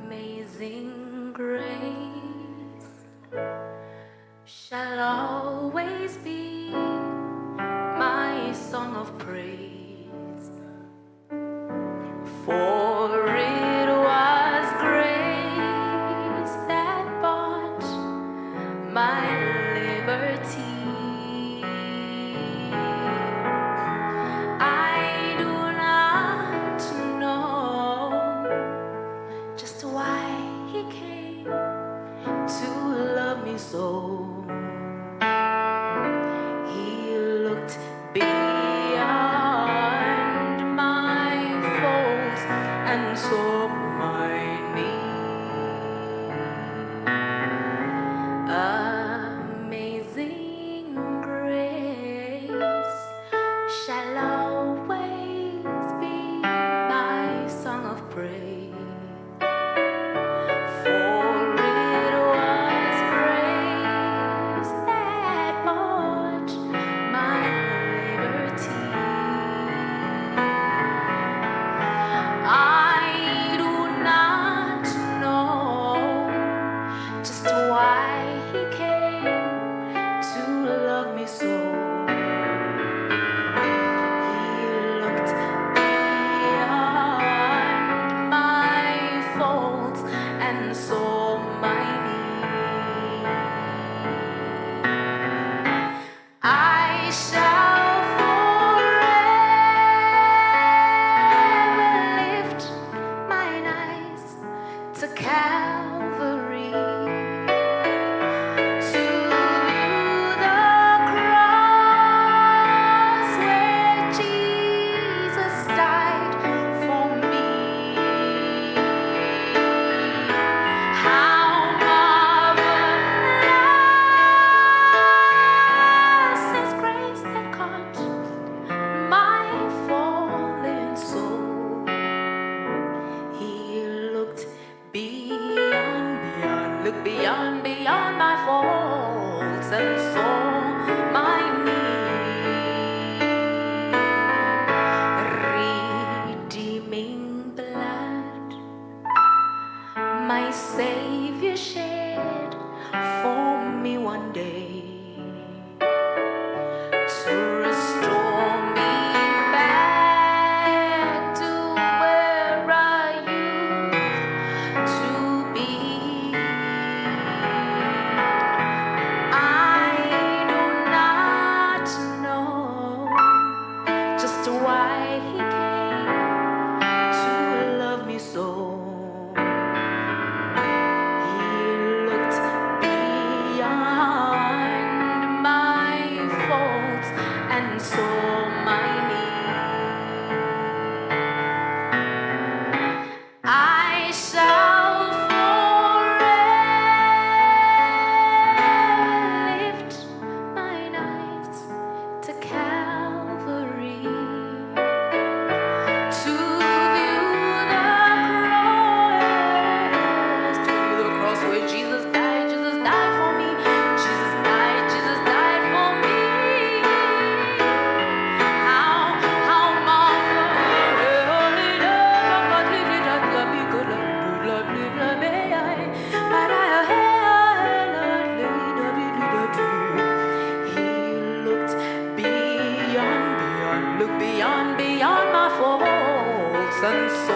Amazing grace shall always be my song of praise, for it was grace that bought my liberty. I do not know just why he came to love me so. He looked beyond my faults and saw my need. Amazing grace shall always be my song of praise. I shall forever lift mine eyes to Calvary, to the cross where Jesus died for me. How marvelous His grace that caught my fallen soul. He looked beyond my faults and saw my need. Redeeming blood my Savior shed for me one day, to restore me back to where I used to be. I do not know just why He came to love me so. He looked beyond my faults and saw my need. I shall forever lift mine eyes to Calvary, to view the cross where Jesus died for me. Jesus died for me. How He looked beyond my faults and so